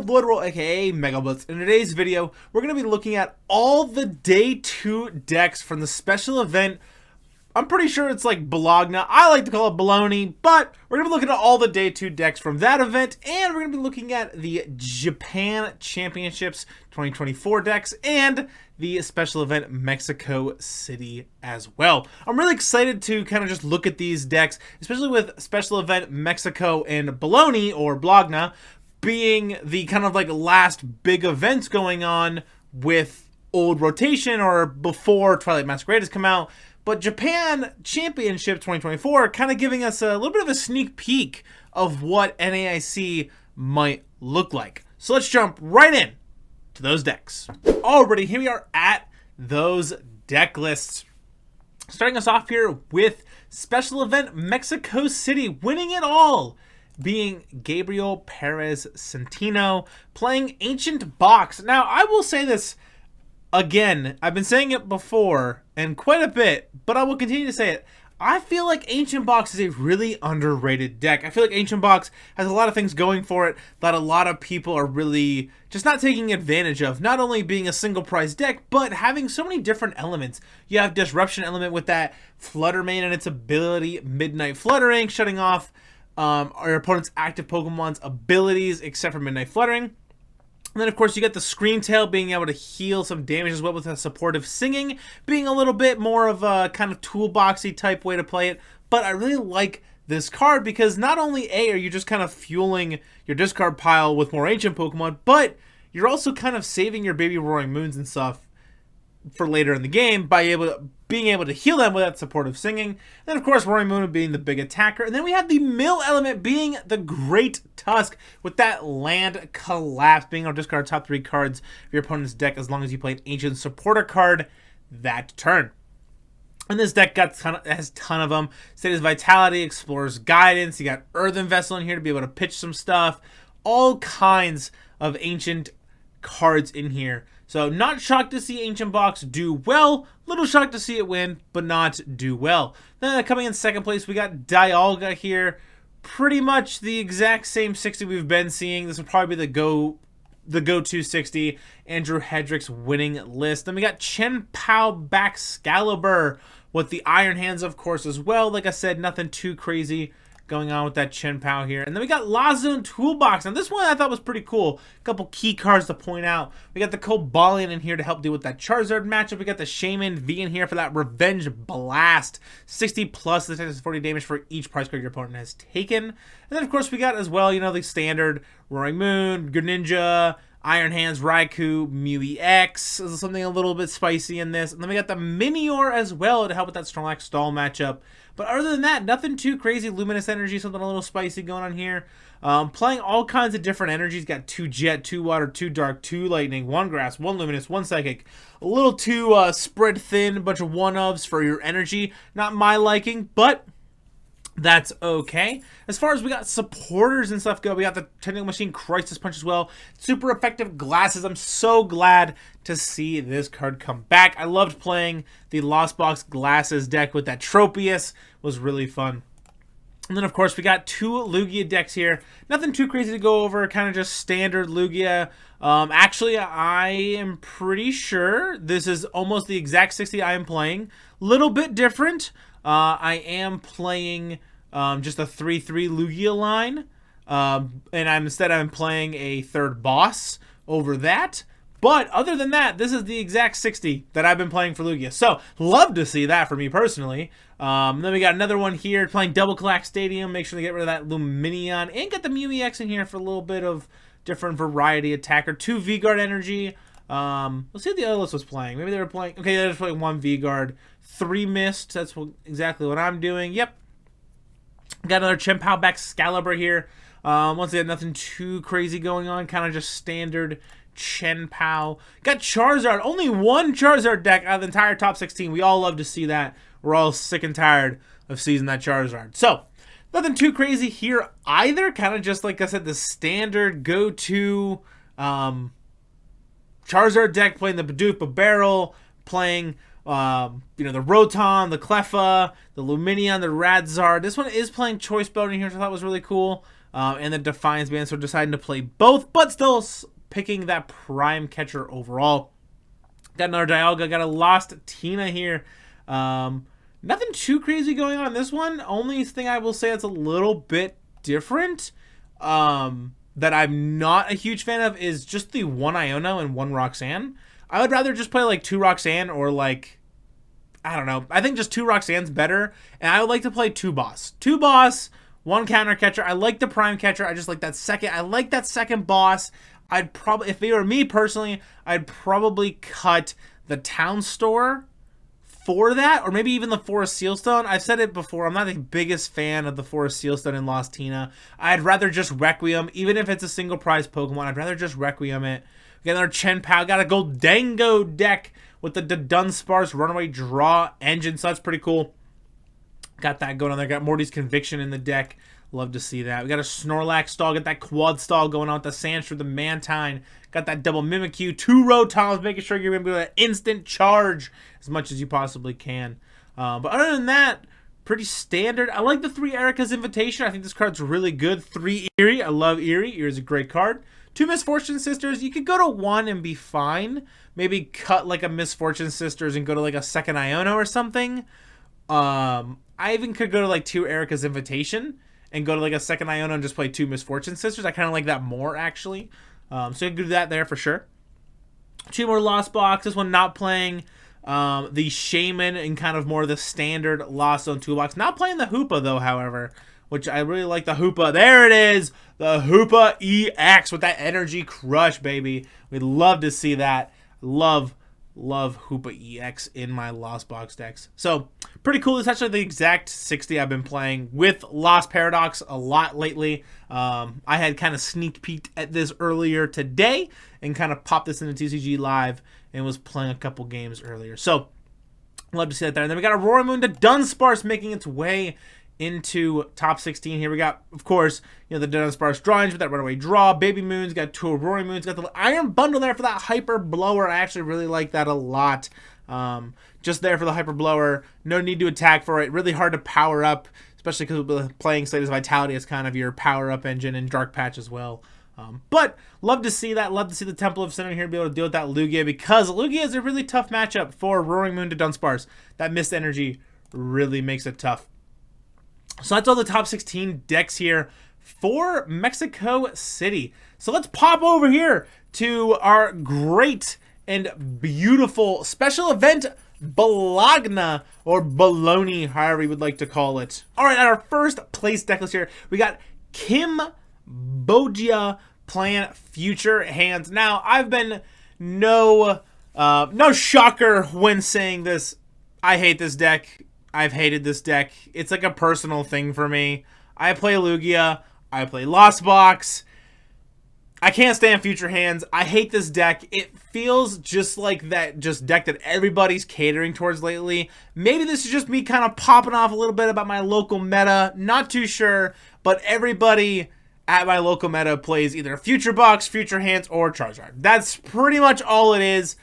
Lloyd, aka MegaBlitzz. In today's video, we're going to be looking at all the Day 2 decks from the special event. I'm pretty sure it's like Bologna. I like to call it Bologna, but we're going to be looking at all the Day 2 decks from that event, and we're going to be looking at the Japan Championships 2024 decks and the special event Mexico City as well. I'm really excited to kind of just look at these decks, especially with special event Mexico and Bologna or Bologna being the kind of like last big events going on with old rotation or before Twilight Masquerade has come out. But Japan Championship 2024 kind of giving us a little bit of a sneak peek of what NAIC might look like. So let's jump right in to those decks. Alrighty, here we are at those deck lists. Starting us off here with special event Mexico City, winning it all, being Gabriel Perez Centeno, playing Ancient Box. Now, I will say this again, I've been saying it before and quite a bit, but I will continue to say it. I feel like Ancient Box is a really underrated deck. I feel like Ancient Box has a lot of things going for it that a lot of people are really just not taking advantage of. Not only being a single prize deck, but having so many different elements. You have Disruption element with that Flutter Mane and its ability, Midnight Fluttering, shutting off our opponent's active Pokemon's abilities except for Midnight Fluttering. And then, of course, you get the Scream Tail being able to heal some damage as well with a supportive Singing, being a little bit more of a kind of toolboxy type way to play it. But I really like this card because not only A, are you just kind of fueling your discard pile with more ancient Pokemon, but you're also kind of saving your baby Roaring Moons and stuff for later in the game by being able to heal them with that supportive Singing. And then, of course, Roaring Moon being the big attacker. And then we have the Mill element being the Great Tusk with that Land Collapse, being able to discard top 3 cards of your opponent's deck as long as you play an Ancient Supporter card that turn. And this deck has a ton of them. Status Vitality, Explorer's Guidance. You got Earthen Vessel in here to be able to pitch some stuff. All kinds of ancient cards in here. So not shocked to see Ancient Box do well. Little shocked to see it win, but not do well. Then coming in second place, we got Dialga here. Pretty much the exact same 60 we've been seeing. This will probably be the go-to 60. Andrew Hedrick's winning list. Then we got Chen Pao Baxcalibur with the Iron Hands, of course, as well. Like I said, nothing too crazy going on with that Chen Pao here. And then we got Lazone Toolbox. Now this one I thought was pretty cool. A couple key cards to point out. We got the Cobalion in here to help deal with that Charizard matchup. We got the Shaman V in here for that Revenge Blast. 60 plus the 40 damage for each prize card your opponent has taken. And then of course we got as well, you know, the standard Roaring Moon, Greninja, Iron Hands, Raikou, Mew EX. This is something a little bit spicy in this. And then we got the Minior as well to help with that Snorlax Stall matchup. But other than that, nothing too crazy. Luminous Energy, something a little spicy going on here. Playing all kinds of different energies. Got 2 Jet, 2 Water, 2 Dark, 2 Lightning, 1 Grass, 1 Luminous, 1 Psychic. A little too spread thin, a bunch of 1-ofs for your energy. Not my liking, but that's okay. As far as we got supporters and stuff go, we got the Technical Machine Crisis Punch as well. Super effective Glasses. I'm so glad to see this card come back. I loved playing the Lost Box Glasses deck with that Tropius. Was really fun. And then, of course, we got 2 Lugia decks here. Nothing too crazy to go over. Kind of just standard Lugia. Actually, I am pretty sure this is almost the exact 60 I am playing. Little bit different. I am playing just a 3/3 Lugia line, and I'm playing a third boss over that. But other than that, this is the exact 60 that I've been playing for Lugia. So love to see that for me personally. Then we got another one here playing Double Clack Stadium. Make sure to get rid of that Luminion and get the Mew EX in here for a little bit of different variety attacker. 2 V-Guard energy. Let's see what the other list was playing. Maybe they were playing, okay, they're just playing 1 V-Guard, 3 Mist. That's exactly what I'm doing. Yep. Got another Chen Pao Baxcalibur here. Once again, nothing too crazy going on. Kind of just standard Chen Pao. Got Charizard. Only 1 Charizard deck out of the entire top 16. We all love to see that. We're all sick and tired of seeing that Charizard. So, nothing too crazy here either. Kind of just, like I said, the standard go-to Charizard deck, playing the Bidoof Barrel, playing the Rotom, the Cleffa, the Luminion, the Radzard. This one is playing Choice Belt in here, which I thought was really cool. and the Defiance Band, so deciding to play both, but still picking that Prime Catcher overall. Got another Dialga, got a Lost Tina here. Nothing too crazy going on in this one. Only thing I will say that's a little bit different, that I'm not a huge fan of, is just the 1 Iono and 1 Roxanne. I would rather just play like 2 Roxanne, or like, I don't know. I think just 2 Roxanne's better, and I would like to play 2 Boss. 2 Boss, 1 Counter Catcher. I like the Prime Catcher. I just like that second. I like that second Boss. I'd probably, if it were me personally, I'd probably cut the Town Store for that, or maybe even the Forest Sealstone. I've said it before, I'm not the biggest fan of the Forest Sealstone in Lost Tina. I'd rather just Requiem, even if it's a single prize Pokemon. I'd rather just Requiem it. We got another Chen Pao, got a Goldango deck with the Dunsparce Runaway Draw engine, so that's pretty cool. Got that going on there. Got Morty's Conviction in the deck. Love to see that. We got a Snorlax stall, got that Quad stall going on with the Sandshrew, the Mantine. Got that double Mimikyu, 2 Rotons, making sure you're going to do that instant charge as much as you possibly can. But other than that, pretty standard. I like the 3 Erica's Invitation. I think this card's really good. 3 Eerie. I love Eerie. Eerie's a great card. 2 Misfortune Sisters. You could go to 1 and be fine. Maybe cut like a Misfortune Sisters and go to like a second Iono or something. I even could go to like 2 Erica's Invitation and go to like a second Iono and just play 2 Misfortune Sisters. I kind of like that more, actually. So you can do that there for sure. 2 more Lost Box. This one not playing the Shaman and kind of more the standard Lost Zone toolbox. Not playing the Hoopa though, however, which I really like the Hoopa. There it is, the Hoopa EX with that Energy Crush, baby. We'd love to see that. Love Hoopa EX in my Lost Box decks. So pretty cool. It's actually the exact 60 I've been playing with Lost Paradox a lot lately. I had kind of sneak peeked at this earlier today and kind of popped this into TCG Live and was playing a couple games earlier. So love to see that there. And then we got a Roaring Moon to Dunsparce making its way into top 16 here. We got, of course, you know, the Dunsparce drawings with that Runaway Draw, Baby Moons, got 2 Roaring Moons, got the Iron Bundle there for that Hyper Blower. I actually really like that a lot. Just there for the Hyper Blower. No need to attack for it. Really hard to power up, especially because we're playing Slater's Vitality as kind of your power up engine, and Dark Patch as well. But love to see that. Love to see the Temple of Sinnoh here be able to deal with that Lugia, because Lugia is a really tough matchup for Roaring Moon to Dunsparce. That Mist Energy really makes it tough. So that's all the top 16 decks here for Mexico City. So let's pop over here to our great and beautiful special event, Bologna, or Bologna, however you would like to call it. All right, at our first place deck list here, we got Kim Bogia playing Future Hands. Now, I've been no shocker when saying this. I hate this deck. I've hated this deck. It's like a personal thing for me. I play Lugia. I play Lost Box. I can't stand Future Hands. I hate this deck. It feels just like that deck that everybody's catering towards lately. Maybe this is just me kind of popping off a little bit about my local meta. Not too sure. But everybody at my local meta plays either Future Box, Future Hands, or Charizard. That's pretty much all it is.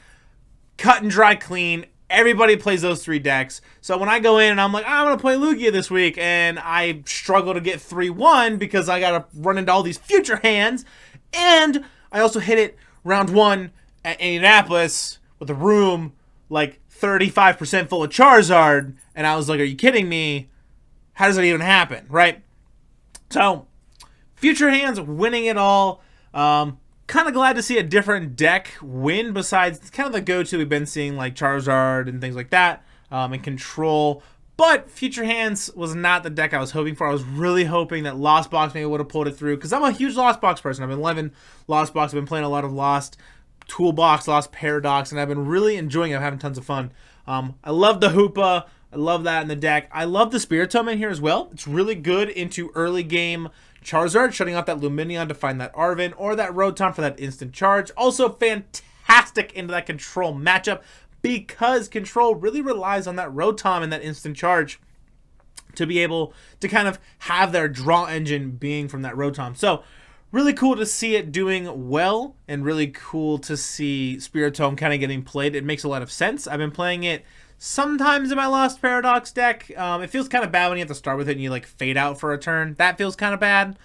Cut and dry clean. Everybody plays those 3 decks. So when I go in and I'm like, I'm going to play Lugia this week, and I struggle to get 3-1 because I got to run into all these Future Hands, and I also hit it round 1 at Indianapolis with a room like 35% full of Charizard, and I was like, are you kidding me? How does that even happen, right? So, Future Hands winning it all. Kind of glad to see a different deck win besides kind of the go-to we've been seeing, like Charizard and things like that, and Control. But Future Hands was not the deck I was hoping for. I was really hoping that Lost Box maybe would have pulled it through, because I'm a huge Lost Box person. I've been loving Lost Box. I've been playing a lot of Lost Toolbox, Lost Paradox, and I've been really enjoying it. I'm having tons of fun. I love the Hoopa. I love that in the deck. I love the Spiritomb in here as well. It's really good into early game Charizard, shutting off that Lumineon to find that Arven, or that Rotom for that instant charge. Also fantastic into that Control matchup, because Control really relies on that Rotom and that instant charge to be able to kind of have their draw engine being from that Rotom. So really cool to see it doing well, and really cool to see Spiritomb kind of getting played. It makes a lot of sense. I've been playing it sometimes in my Lost Paradox deck. It feels kind of bad when you have to start with it and you like fade out for a turn. That feels kind of bad.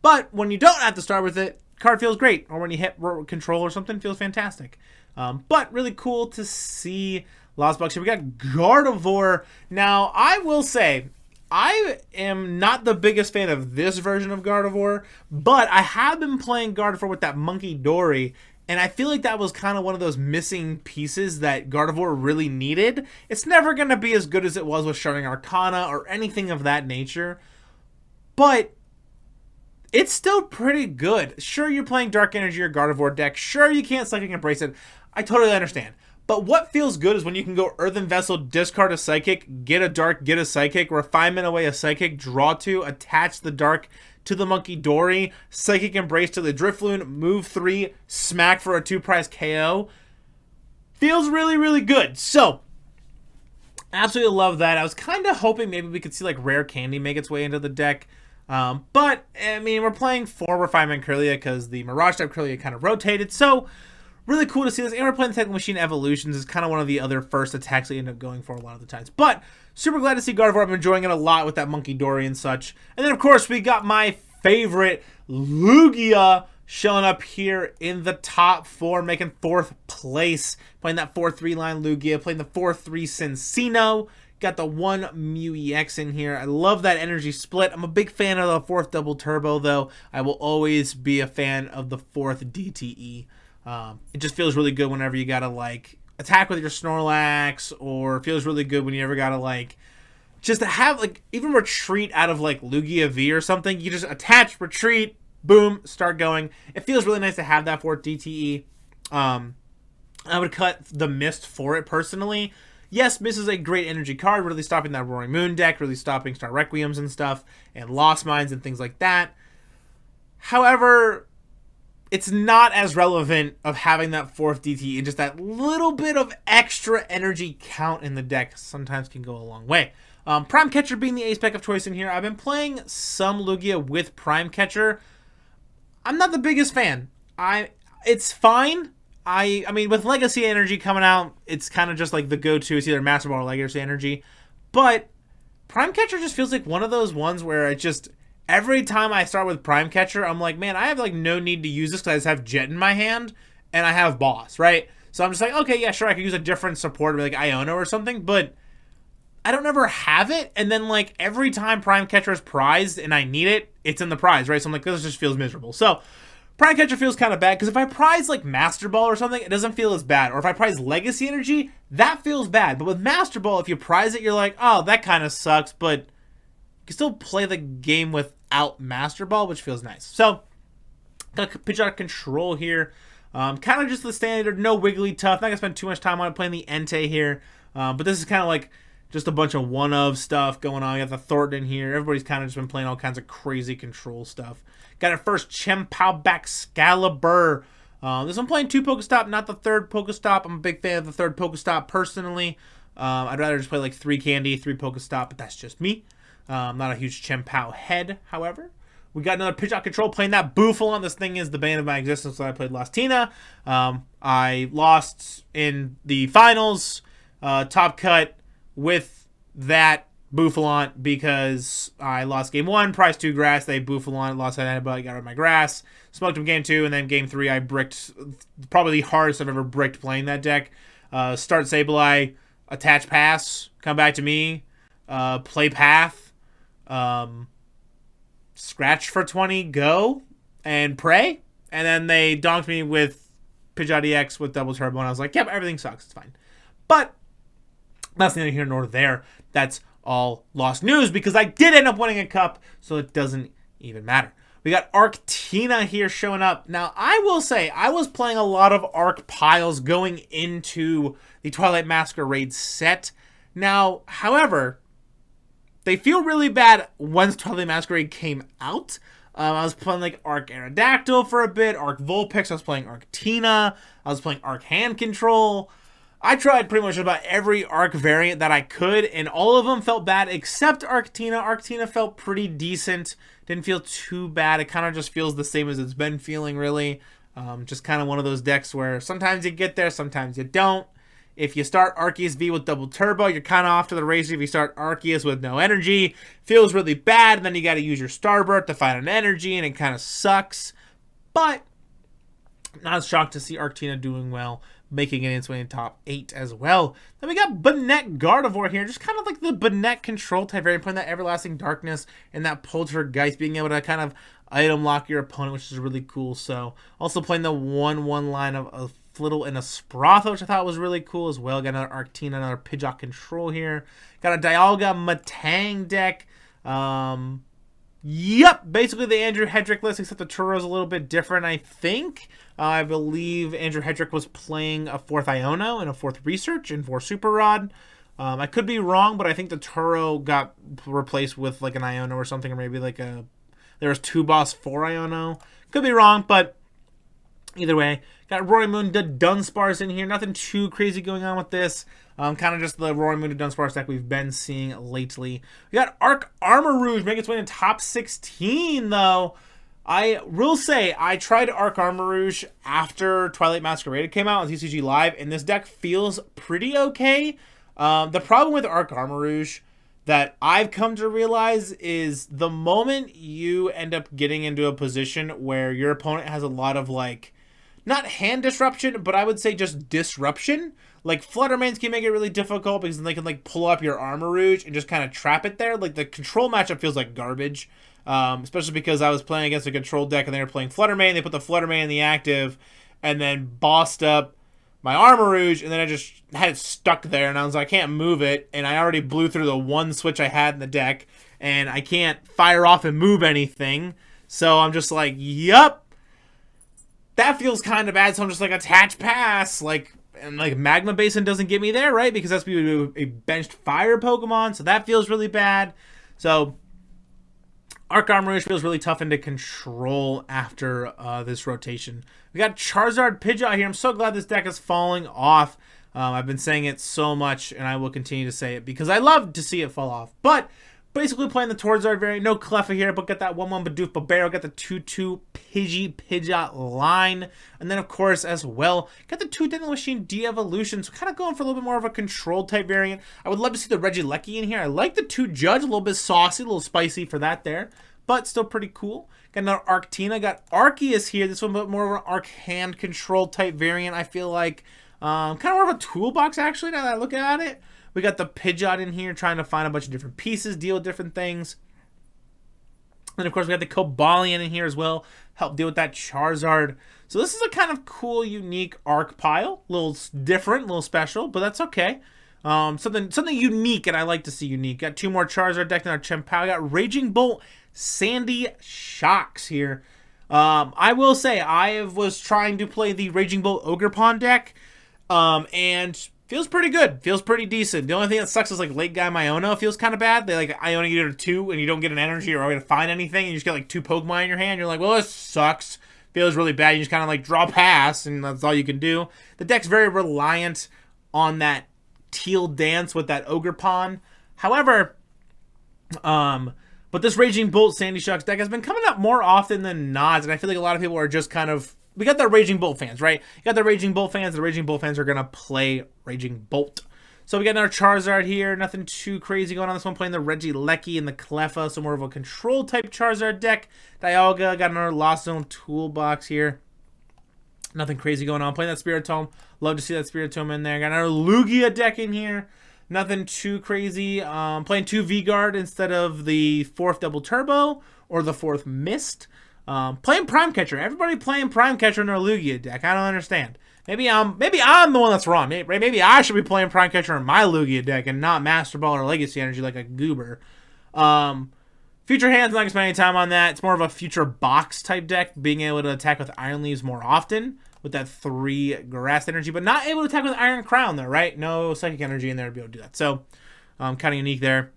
But when you don't have to start with it, card feels great. Or when you hit control or something, feels fantastic. But really cool to see Lost Box here. We got Gardevoir. Now, I will say, I am not the biggest fan of this version of Gardevoir, but I have been playing Gardevoir with that Monkey Dory, and I feel like that was kind of one of those missing pieces that Gardevoir really needed. It's never going to be as good as it was with Sharding Arcana or anything of that nature, but it's still pretty good. Sure, you're playing Dark Energy or Gardevoir deck. Sure, you can't Psychic Embrace it. I totally understand. But what feels good is when you can go Earthen Vessel, discard a Psychic, get a Dark, get a Psychic, Refinement away a Psychic, draw 2, attach the Dark to the Monkey Dory, Psychic Embrace to the Drifloon, move 3, smack for a 2-prize KO. Feels really, really good. So, absolutely love that. I was kind of hoping maybe we could see like Rare Candy make its way into the deck. But, I mean, we're playing 4 Refinement Kirlia because the Mirage type Kirlia kind of rotated. So, really cool to see this. And we're playing Technical Machine Evolutions. Is kind of one of the other first attacks we end up going for a lot of the times. But super glad to see Gardevoir. I'm enjoying it a lot with that Monkey Dory and such. And then, of course, we got my favorite Lugia showing up here in the top 4, making 4th place. Playing that 4-3 line Lugia. Playing the 4-3 Cincino. Got the 1 Mew EX in here. I love that energy split. I'm a big fan of the 4th Double Turbo, though. I will always be a fan of the 4th DTE. It just feels really good whenever you gotta like attack with your Snorlax, or it feels really good when you ever gotta like just to have like even retreat out of like Lugia V or something. You just attach, retreat, boom, start going. It feels really nice to have that for DTE. I would cut the Mist for it personally. Yes, Mist is a great energy card, really stopping that Roaring Moon deck, really stopping Star Requiems and stuff, and Lost Mines and things like that. However, it's not as relevant of having that 4th DT and just that little bit of extra energy count in the deck sometimes can go a long way. Prime Catcher being the ace spec of choice in here. I've been playing some Lugia with Prime Catcher. I'm not the biggest fan. It's fine. I mean, with Legacy Energy coming out, it's kind of just like the go-to. It's either Master Ball or Legacy Energy. But Prime Catcher just feels like one of those ones where it just... Every time I start with Prime Catcher, I'm like, man, I have like no need to use this because I just have Jet in my hand and I have Boss, right? So I'm just like, okay, yeah, sure, I could use a different support like Iono or something, but I don't ever have it. And then like every time Prime Catcher is prized and I need it, it's in the prize, right? So I'm like, this just feels miserable. So Prime Catcher feels kind of bad because if I prize like Master Ball or something, it doesn't feel as bad. Or if I prize Legacy Energy, that feels bad. But with Master Ball, if you prize it, you're like, oh, that kind of sucks, but you can still play the game without Master Ball, which feels nice. So, got to pitch out control here. Kind of just the standard, no Wigglytuff. Not going to spend too much time on it playing the Entei here. But this is kind of like just a bunch of one-of stuff going on. You got the Thornton in here. Everybody's kind of just been playing all kinds of crazy control stuff. Got our first Chien-Pao Baxcalibur. This one playing 2 Pokestop, not the 3rd Pokestop. I'm a big fan of the 3rd Pokestop personally. I'd rather just play like 3 Candy, 3 Pokestop, but that's just me. Not a huge Chien-Pao head, however. We got another pitch out control playing that Bouffalant. This thing is the bane of my existence when I played Lastina. I lost in the finals, top cut with that Bouffalant because I lost game 1, prize 2 grass. They Bouffalant, lost that antibody, got rid of my grass. Smoked him game 2, and then game 3 I bricked, probably the hardest I've ever bricked playing that deck. Start Sableye, attach pass, come back to me, play path. Scratch for 20, go, and pray. And then they donked me with Pidgeot EX with Double Turbo, and I was like, yep, everything sucks, it's fine. But that's neither here nor there. That's all lost news because I did end up winning a cup, so it doesn't even matter. We got Arctina here showing up. Now, I will say, I was playing a lot of Arc Piles going into the Twilight Masquerade set. Now, however, they feel really bad once Twilight Masquerade came out. I was playing like Arc Aerodactyl for a bit, Arc Vulpix, I was playing Arctina, I was playing Arc Hand Control. I tried pretty much about every Arc variant that I could, and all of them felt bad except Arctina. Arctina felt pretty decent, didn't feel too bad. It kind of just feels the same as it's been feeling, really. Just kind of one of those decks where sometimes you get there, sometimes you don't. If you start Arceus V with double turbo, you're kind of off to the races. If you start Arceus with no energy, feels really bad, and then you got to use your Starbird to find an energy, and it kind of sucks. But not shocked to see Arctina doing well, making it its way in top 8 as well. Then we got Banette Gardevoir here, just kind of like the Banette control type variant, playing that Everlasting Darkness and that Poltergeist, being able to kind of item lock your opponent, which is really cool. So also playing the 1/1 line of Flittle and a Sprotho, which I thought was really cool as well. Got another Arctina, another Pidgeot control here. Got a Dialga Matang deck. Yep, basically the Andrew Hedrick list, except the Turo's a little bit different, I think. I believe Andrew Hedrick was playing a 4th Iono and a 4th Research and 4 Super Rod. I could be wrong, but I think the Turo got replaced with like an Iono or something, or maybe like there was 2 Boss 4 Iono. Could be wrong, but either way, got Roy Moon to Dunsparce in here. Nothing too crazy going on with this. Kind of just the Roy Moon to Dunsparce deck we've been seeing lately. We got Arc Armor Rouge making its way in top 16, though. I will say, I tried Arc Armor Rouge after Twilight Masquerade came out on TCG Live, and this deck feels pretty okay. The problem with Arc Armor Rouge that I've come to realize is the moment you end up getting into a position where your opponent has a lot of, like, not hand disruption, but I would say just disruption. Like, Fluttermanes can make it really difficult because then they can, like, pull up your Armor Rouge and just kind of trap it there. Like, the control matchup feels like garbage, especially because I was playing against a control deck and they were playing Fluttermane. They put the Fluttermane in the active and then bossed up my Armor Rouge, and then I just had it stuck there, and I was like, I can't move it, and I already blew through the one switch I had in the deck, and I can't fire off and move anything. So I'm just like, yup. That feels kind of bad, so I'm just like, attach pass, like, and like Magma Basin doesn't get me there, right? Because that's a benched fire Pokemon, so that feels really bad. So Arc Armor Rouge feels really tough into control after this rotation. We got Charizard Pidgeot here. I'm so glad this deck is falling off. I've been saying it so much, and I will continue to say it because I love to see it fall off. But basically playing the Charizard variant, no Cleffa here, but got that 1/1 Bidoof Barbaro, got the 2/2 Pidgeot line, and then of course as well, got the 2 Dental Machine De-Evolution, so kind of going for a little bit more of a control type variant. I would love to see the Regieleki in here. I like the 2 Judge, a little bit saucy, a little spicy for that there, but still pretty cool. Got another Arctina, got Arceus here, this one a bit more of an Arc Hand control type variant, I feel like. Kind of more of a toolbox actually now that I look at it. We got the Pidgeot in here trying to find a bunch of different pieces, deal with different things. And of course we got the Cobalion in here as well, help deal with that Charizard. So this is a kind of cool, unique arc pile. A little different, a little special, but that's okay. Something unique, and I like to see unique. Got 2 more Charizard decks in our Chien-Pao. Got Raging Bolt, Sandy Shocks here. I will say, I was trying to play the Raging Bolt Ogerpon deck, and feels pretty good. Feels pretty decent. The only thing that sucks is like late game Iono feels kind of bad. They like Iono you to 2 and you don't get an energy or a way to find anything. And you just get like 2 Pokemon in your hand. You're like, well, this sucks. Feels really bad. You just kind of like draw pass and that's all you can do. The deck's very reliant on that teal dance with that Ogerpon. However, but this Raging Bolt Sandy Shocks deck has been coming up more often than not. And I feel like a lot of people are just kind of, we got the Raging Bolt fans, right? You got the Raging Bolt fans. The Raging Bolt fans are going to play Raging Bolt. So we got another Charizard here. Nothing too crazy going on this one. Playing the Regieleki and the Cleffa. So more of a control type Charizard deck. Dialga. Got another Lost Zone toolbox here. Nothing crazy going on. Playing that Spiritomb. Love to see that Spiritomb in there. Got another Lugia deck in here. Nothing too crazy. Playing 2 V-Guard instead of the 4th Double Turbo or the 4th Mist. Playing Prime Catcher. Everybody playing Prime Catcher in their Lugia deck. I don't understand. Maybe I'm the one that's wrong. Maybe I should be playing Prime Catcher in my Lugia deck and not Master Ball or Legacy Energy like a goober. Future Hand's not going to spend any time on that. It's more of a Future Box type deck, being able to attack with Iron Leaves more often with that 3 Grass Energy, but not able to attack with Iron Crown though, right? No Psychic Energy in there to be able to do that. So, kind of unique there.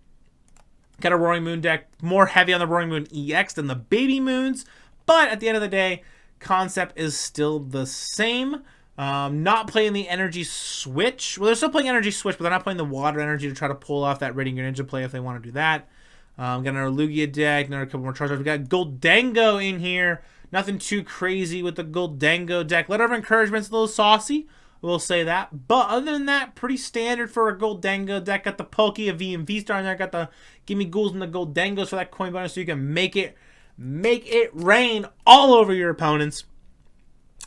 Got a Roaring Moon deck, more heavy on the Roaring Moon EX than the Baby Moons, but at the end of the day, concept is still the same. Not playing the Energy Switch. Well, they're still playing Energy Switch, but they're not playing the Water Energy to try to pull off that Radiant Greninja play if they want to do that. Got another Lugia deck, another couple more Charizards. We got Goldango in here. Nothing too crazy with the Goldango deck. Letter of Encouragement's a little saucy. We'll say that. But other than that, pretty standard for a Goldengo deck. Got the Pokey, a V and V star in there. Got the Gimme Ghouls and the Goldengos for that coin bonus, so you can make it rain all over your opponents.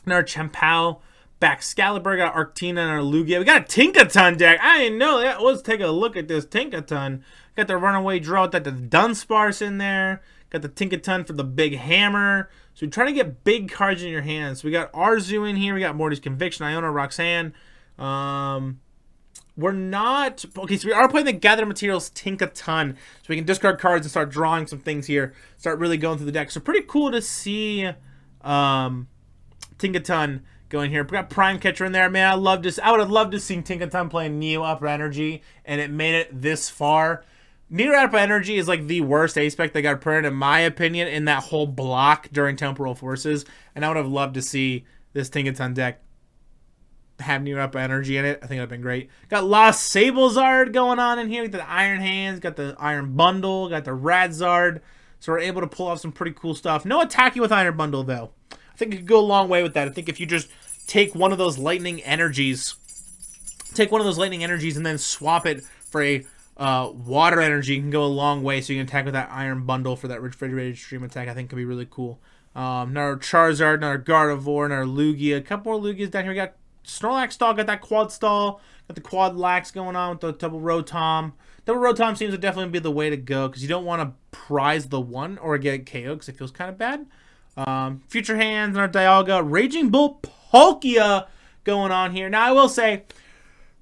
And our Chien-Pao, Baxcalibur, got Arctina and our Lugia. We got a Tinkaton deck. I didn't know that. Let's take a look at this Tinkaton. Got the Runaway Draw, got the Dunsparce in there. Got the Tinkaton for the big hammer. So we're trying to get big cards in your hands. So we got Arzu in here. We got Morty's Conviction, Iona, Roxanne. We're not... Okay, so we are playing the Gather Materials Tinkaton. So we can discard cards and start drawing some things here. Start really going through the deck. So pretty cool to see Tinkaton going here. We got Prime Catcher in there. Man, I would have loved to see Tinkaton playing Neo Upper Energy, and it made it this far. Neo Upper Energy is like the worst aspect that got printed, in my opinion, in that whole block during Temporal Forces. And I would have loved to see this Tinkaton deck have Neo Upper Energy in it. I think that would have been great. Got Lost Sablezard going on in here. Got the Iron Hands, got the Iron Bundle, got the Radzard. So we're able to pull off some pretty cool stuff. No attacking with Iron Bundle, though. I think you could go a long way with that. I think if you just take one of those lightning energies, and then swap it for a water energy, you can go a long way. So you can attack with that Iron Bundle for that Refrigerated Stream attack. I think could be really cool. Another Charizard, another Gardevoir, another Lugia. A couple more Lugias down here. We got Snorlax Stall, got that Quad Stall, got the Quad Lax going on with the Double Rotom. Double Rotom seems to definitely be the way to go because you don't want to prize the one or get KO because it feels kind of bad. Future Hands and our Dialga. Raging Bull Palkia going on here. Now I will say,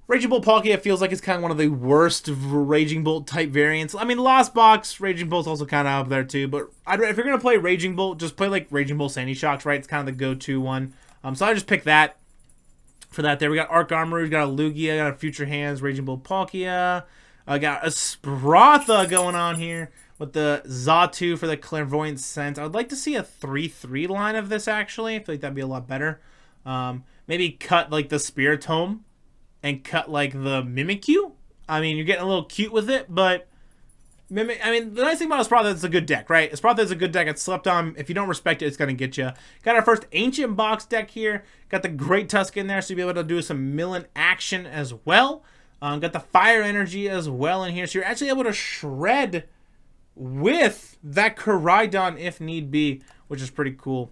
Raging Bolt Palkia feels like it's kind of one of the worst Raging Bolt type variants. I mean, Lost Box, Raging Bolt's also kind of up there too, but if you're going to play Raging Bolt, just play like Raging Bolt Sandy Shocks, right? It's kind of the go-to one. So I just picked that for that there. We got Arc Armor, we got a Lugia, got a Future Hands, Raging Bolt Palkia. Got a Sprotha going on here with the Xatu for the Clairvoyant Sense. I would like to see a 3/3 line of this, actually. I feel like that'd be a lot better. Maybe cut like the Spiritomb and cut like the Mimikyu. I mean, you're getting a little cute with it, but the nice thing about Sprotha is it's a good deck, right? Sprotha is a good deck. It's slept on. If you don't respect it, it's going to get you. Got our first Ancient Box deck here. Got the Great Tusk in there, so you'll be able to do some milling action as well. Got the Fire Energy as well in here, so you're actually able to shred with that Koraidon if need be, which is pretty cool.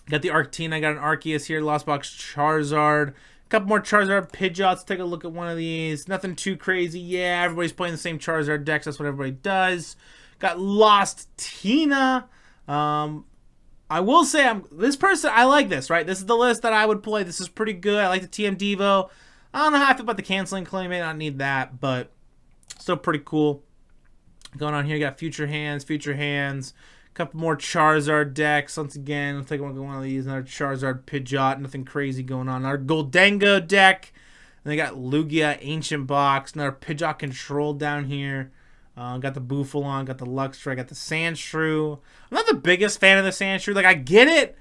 Got the Arctina, got an Arceus here, Lost Box Charizard, a couple more Charizard Pidgeots. Take a look at one of these. Nothing too crazy. Yeah, everybody's playing the same Charizard decks. That's what everybody does. Got Lost Tina. I will say, I like this, right? This is the list that I would play. This is pretty good. I like the TM Devo. I don't know how I feel about the canceling claim. May not need that, but still pretty cool. Going on here, got Future Hands. A couple more Charizard decks. Once again, let's take one of these. Another Charizard Pidgeot. Nothing crazy going on. Our Goldengo deck. And they got Lugia, Ancient Box. Another Pidgeot Control down here. Got the Bouffalant. Got the Luxray. Got the Sandshrew. I'm not the biggest fan of the Sandshrew. Like, I get it.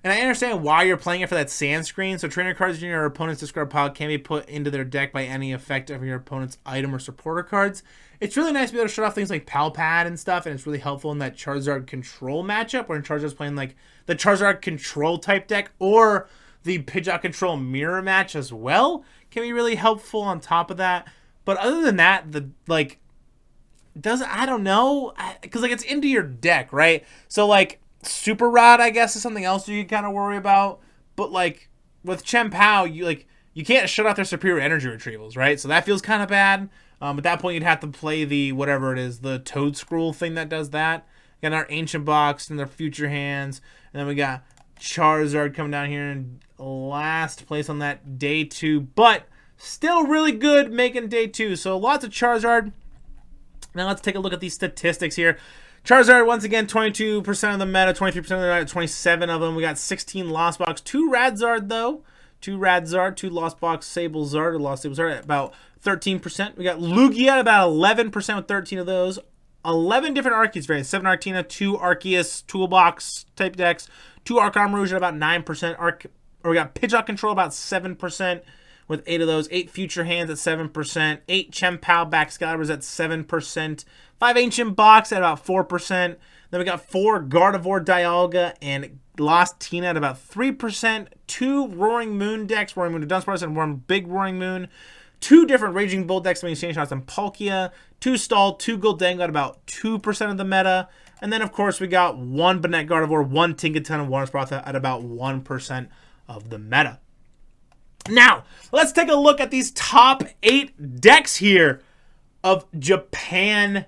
And I understand why you're playing it for that sand screen. So trainer cards in your opponent's discard pile can be put into their deck by any effect of your opponent's item or supporter cards. It's really nice to be able to shut off things like Palpad and stuff, and it's really helpful in that Charizard Control matchup where Charizard's playing like the Charizard Control type deck or the Pidgeot Control Mirror match as well. Can be really helpful on top of that. But other than that, I don't know, because like it's into your deck, right? So like Super Rod, I guess, is something else you can kind of worry about. But like with Chien-Pao, you can't shut off their superior energy retrievals, right? So that feels kind of bad. At that point, you'd have to play the whatever it is, the Toad Scroll thing that does that. Got our Ancient Box and their Future Hands, and then we got Charizard coming down here in last place on that day 2, but still really good making day 2. So lots of Charizard. Now let's take a look at these statistics here. Charizard, once again, 22% of the meta, 23% of the meta, 27 of them. We got 16 Lost Box, 2 Radzard, though. 2 Radzard, 2 Lost Box Sablezard, or Lost Sablezard at about 13%. We got Lugia at about 11% with 13 of those. 11 different Arceus variants. 7 Arctina, 2 Arceus Toolbox type decks, 2 Arc Armor Rouge at about 9%. We got Pidgeot Control about 7%. with 8 of those. 8 Future Hands at 7%. 8 Chempal Baxcaliburs at 7%. 5 Ancient Box at about 4%. Then we got 4 Gardevoir Dialga and Lost Tina at about 3%. 2 Roaring Moon decks, Roaring Moon to Dunsparce and one Big Roaring Moon. 2 different Raging Bull decks, Exchange Shots and Palkia. 2 Stall, 2 Goldengo at about 2% of the meta. And then, of course, we got 1 Banette Gardevoir, 1 Tinkaton, and 1 Sproutha at about 1% of the meta. Now, let's take a look at these top 8 decks here of Japan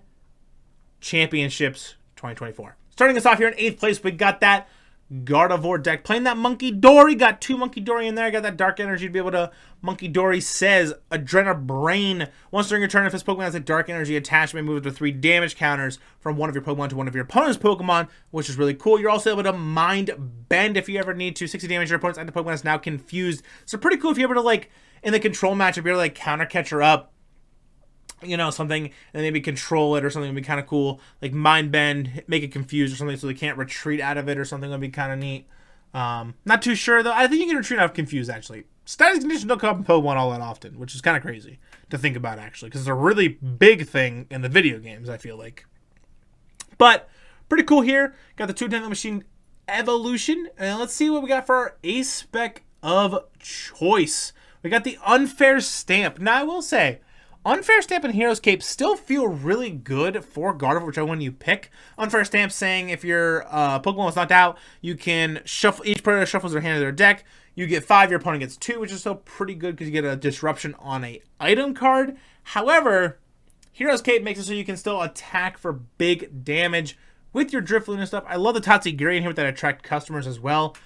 Championships 2024. Starting us off here in 8th place, we got that Gardevoir deck. Playing that Monkey Dory. Got 2 Monkey Dory in there. Got that Dark Energy to be able to... Monkey Dory says Adrena Brain. Once during your turn, if this Pokemon has a Dark Energy attached, you may move it with 3 damage counters from one of your Pokemon to one of your opponent's Pokemon, which is really cool. You're also able to Mind Bend if you ever need to. 60 damage to your opponent's active Pokemon is now confused. So pretty cool if you're able to, like, in the control matchup, you're able to, like, counter catch her up. You know, something, and maybe control it or something would be kind of cool. Like Mind Bend, make it confused or something so they can't retreat out of it or something would be kind of neat. Not too sure, though. I think you can retreat out of confused, actually. Status conditions don't come up in Pokemon all that often, which is kind of crazy to think about, actually, because it's a really big thing in the video games, I feel like. But, pretty cool here. Got the 210 Machine Evolution, and let's see what we got for our Ace Spec of choice. We got the Unfair Stamp. Now, I will say, Unfair Stamp and Hero's Cape still feel really good for Gardevoir, whichever one you pick. Unfair Stamp saying if your Pokemon was knocked out, you can shuffle, each player shuffles their hand to their deck. You get 5, your opponent gets 2, which is still pretty good because you get a disruption on a item card. However, Hero's Cape makes it so you can still attack for big damage with your Drifloon and stuff. I love the Tatsugiri in here with that attract customers as well.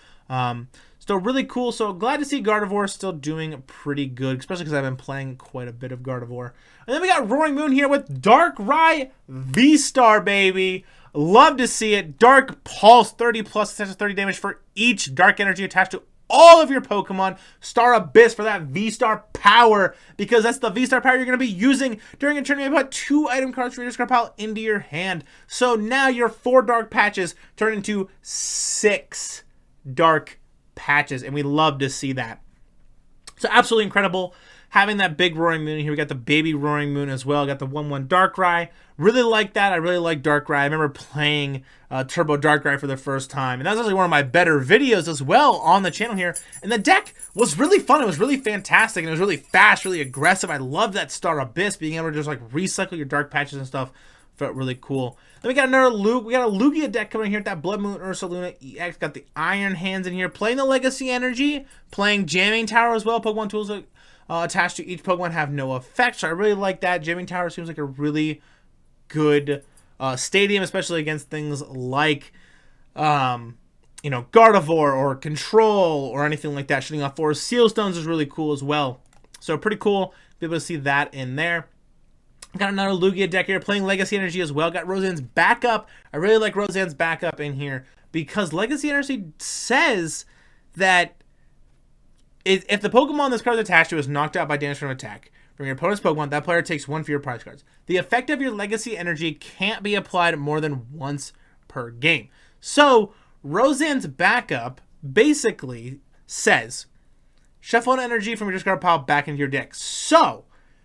Still really cool. So glad to see Gardevoir still doing pretty good, especially because I've been playing quite a bit of Gardevoir. And then we got Roaring Moon here with Darkrai V-Star, baby. Love to see it. Dark Pulse, 30 plus, 30 damage for each Dark Energy attached to all of your Pokemon. Star Abyss for that V-Star power, because that's the V-Star power you're going to be using during a turn. You put 2 item cards from your discard pile into your hand. So now your 4 Dark Patches turn into 6 Dark Patches, and we love to see that. So absolutely incredible having that big Roaring Moon here. We got the baby Roaring Moon as well. Got the 1/1 Darkrai. Really like that. I really like Darkrai. I remember playing Turbo Darkrai for the first time, and that was actually one of my better videos as well on the channel here. And the deck was really fun. It was really fantastic, and it was really fast, really aggressive. I love that Star Abyss, being able to just like recycle your Dark Patches and stuff. Felt really cool. Then we got another Luke. We got a Lugia deck coming in here. That Blood Moon Ursaluna EX. Got the Iron Hands in here. Playing the Legacy Energy. Playing Jamming Tower as well. Pokemon tools attached to each Pokemon have no effect. So I really like that. Jamming Tower seems like a really good stadium, especially against things like, you know, Gardevoir or Control or anything like that. Shooting off 4 Seal Stones is really cool as well. So pretty cool to be able to see that in there. Got another Lugia deck here, playing Legacy Energy as well. Got Roseanne's backup. I really like Roseanne's backup in here because Legacy Energy says that if the Pokemon this card is attached to is knocked out by damage from attack from your opponent's Pokemon, that player takes 1 for your prize cards. The effect of your Legacy Energy can't be applied more than once per game. So Roseanne's backup basically says shuffle an energy from your discard pile back into your deck. So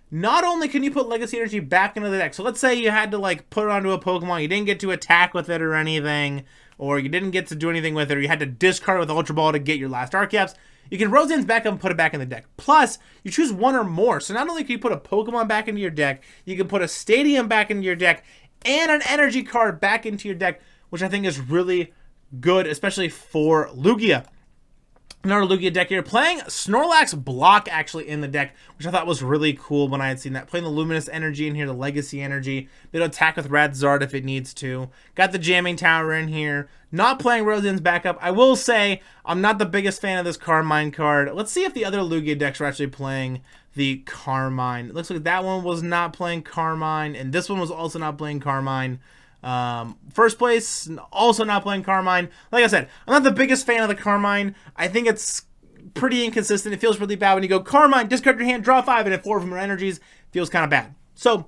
not only can you put Legacy Energy back into the deck, so let's say you had to like put it onto a Pokemon, you didn't get to attack with it or anything, or you didn't get to do anything with it, or you had to discard it with Ultra Ball to get your last Archeops, you can Roseanne's back up and put it back in the deck. Plus, you choose 1 or more, so not only can you put a Pokemon back into your deck, you can put a Stadium back into your deck, and an Energy card back into your deck, which I think is really good, especially for Lugia. Another Lugia deck here, playing Snorlax Block actually in the deck, which I thought was really cool when I had seen that. Playing the Luminous Energy in here, the Legacy Energy. It'll attack with Radzard if it needs to. Got the Jamming Tower in here. Not playing Roseanne's backup. I will say, I'm not the biggest fan of this Carmine card. Let's see if the other Lugia decks are actually playing the Carmine. It looks like that one was not playing Carmine, and this one was also not playing Carmine. First place, also not playing Carmine. Like I said, I'm not the biggest fan of the Carmine. I think it's pretty inconsistent. It feels really bad when you go Carmine, discard your hand, draw 5, and if 4 of them are energies, feels kind of bad. So,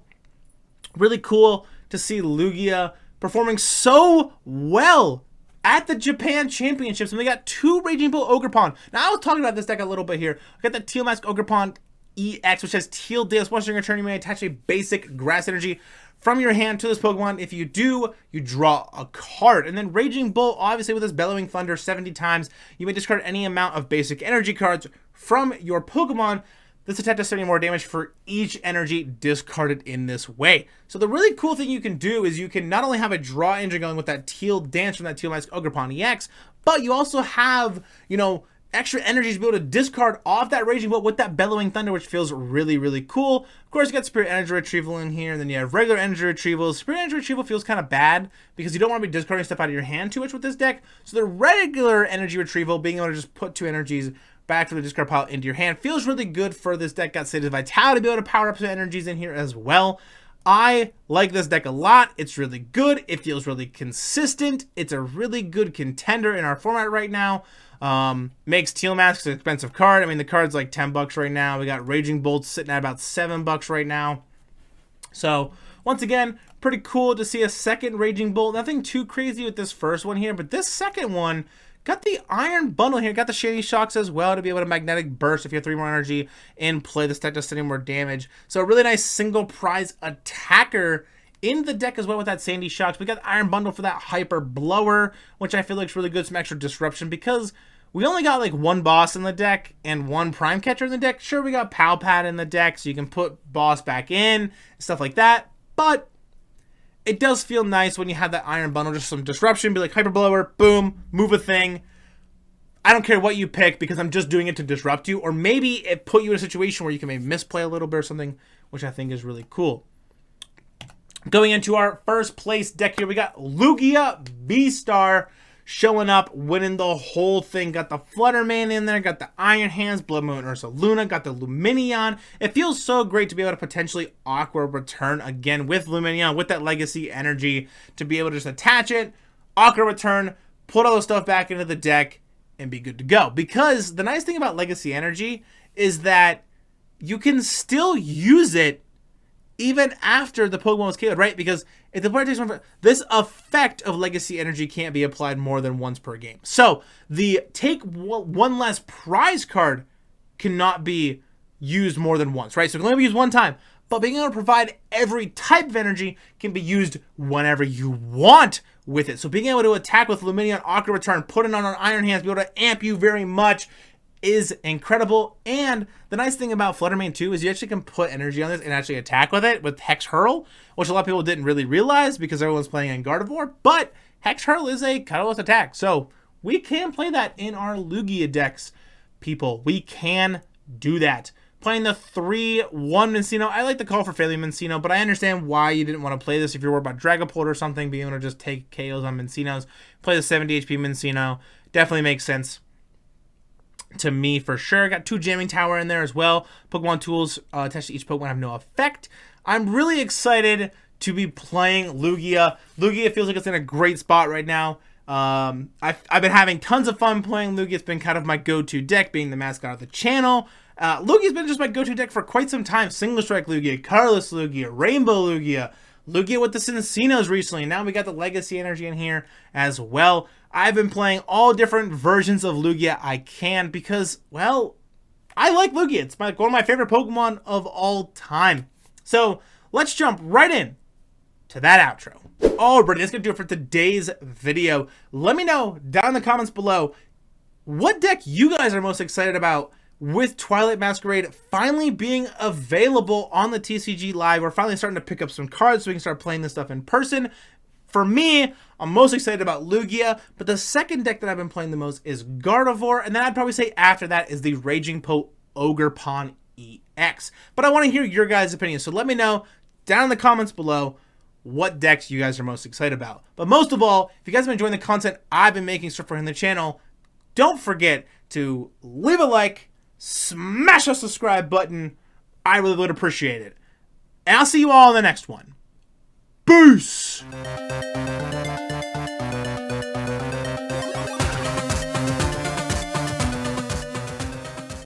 really cool to see Lugia performing so well at the Japan Championships, and we got 2 Raging Bull Ogerpon. Now, I was talking about this deck a little bit here. I got the Teal Mask Ogerpon EX, which has Teal Dance. Once during a turn, you may attach a basic grass energy from your hand to this Pokemon. If you do, you draw a card. And then Raging Bull, obviously with this Bellowing Thunder 70 times, you may discard any amount of basic energy cards from your Pokemon. This attack does 70 more damage for each energy discarded in this way. So the really cool thing you can do is you can not only have a draw engine going with that Teal Dance from that Teal Mask Ogerpon EX, but you also have, you know, extra energies to be able to discard off that Raging Bull with that Bellowing Thunder, which feels really, really cool. Of course, you got Spirit Energy Retrieval in here, and then you have regular Energy Retrieval. Spirit Energy Retrieval feels kind of bad because you don't want to be discarding stuff out of your hand too much with this deck. So the regular Energy Retrieval, being able to just put 2 energies back to the discard pile into your hand, feels really good for this deck. Got State of Vitality to be able to power up some energies in here as well. I like this deck a lot. It's really good. It feels really consistent. It's a really good contender in our format right now. Makes Teal Mask an expensive card. I mean, the card's like $10 right now. We got Raging Bolts sitting at about $7 right now. So once again, pretty cool to see a second Raging Bolt. Nothing too crazy with this first one here, but this second one got the Iron Bundle here. Got the Shady Shocks as well to be able to Magnetic Burst if you have 3 more energy in play. This deck does 70 more damage. So a really nice single prize attacker in the deck as well with that Sandy Shocks. We got the Iron Bundle for that Hyper Blower, which I feel like is really good. Some extra disruption because we only got like 1 boss in the deck and 1 Prime Catcher in the deck. Sure, we got Pal Pad in the deck, so you can put boss back in, stuff like that. But it does feel nice when you have that Iron Bundle, just some disruption, be like Hyper Blower, boom, move a thing. I don't care what you pick because I'm just doing it to disrupt you. Or maybe it put you in a situation where you can maybe misplay a little bit or something, which I think is really cool. Going into our first place deck here, we got Lugia B-Star showing up, winning the whole thing. Got the Flutterman in there, got the Iron Hands, Blood Moon Ursaluna, got the Lumineon. It feels so great to be able to potentially Aqua Return again with Lumineon, with that Legacy energy, to be able to just attach it, Aqua Return, put all the stuff back into the deck, and be good to go. Because the nice thing about Legacy energy is that you can still use it even after the Pokemon was KO'd, right? Because if the player takes one, this effect of Legacy Energy can't be applied more than once per game. So the take one less prize card cannot be used more than once, right? So it can only be used 1 time. But being able to provide every type of energy can be used whenever you want with it. So being able to attack with Lumineon, Aqua Return, put it on an Iron Hands, be able to amp you very much, is incredible. And the nice thing about Fluttermane too is you actually can put energy on this and actually attack with it with Hex Hurl, which a lot of people didn't really realize because everyone's playing in Gardevoir, but Hex Hurl is a colorless attack. So we can play that in our Lugia decks, people. We can do that. Playing the 3-1 Minccino. I like the call for Failure Minccino, but I understand why you didn't want to play this if you're worried about Dragapult or something, being able to just take KOs on Mincinos. Play the 70 HP Minccino. Definitely makes sense to me for sure. Got 2 Jamming Tower in there as well. Pokemon tools attached to each Pokemon have no effect. I'm really excited to be playing Lugia. Lugia feels like it's in a great spot right now. I've been having tons of fun playing Lugia. It's been kind of my go-to deck, being the mascot of the channel. Lugia's been just my go-to deck for quite some time. Single Strike Lugia, Colorless Lugia, Rainbow Lugia, Lugia with the Cincinnos recently. Now we got the Legacy energy in here as well. I've been playing all different versions of Lugia I can because, well, I like Lugia. It's one of my favorite Pokemon of all time. So let's jump right in to that outro. Alrighty, that's going to do it for today's video. Let me know down in the comments below what deck you guys are most excited about with Twilight Masquerade finally being available on the TCG Live. We're finally starting to pick up some cards so we can start playing this stuff in person. For me, I'm most excited about Lugia, but the second deck that I've been playing the most is Gardevoir, and then I'd probably say after that is the Raging Bull Ogerpon EX. But I want to hear your guys' opinion, so let me know down in the comments below what decks you guys are most excited about. But most of all, if you guys have been enjoying the content I've been making for the channel, don't forget to leave a like, smash the subscribe button. I really would appreciate it. And I'll see you all in the next one. Peace!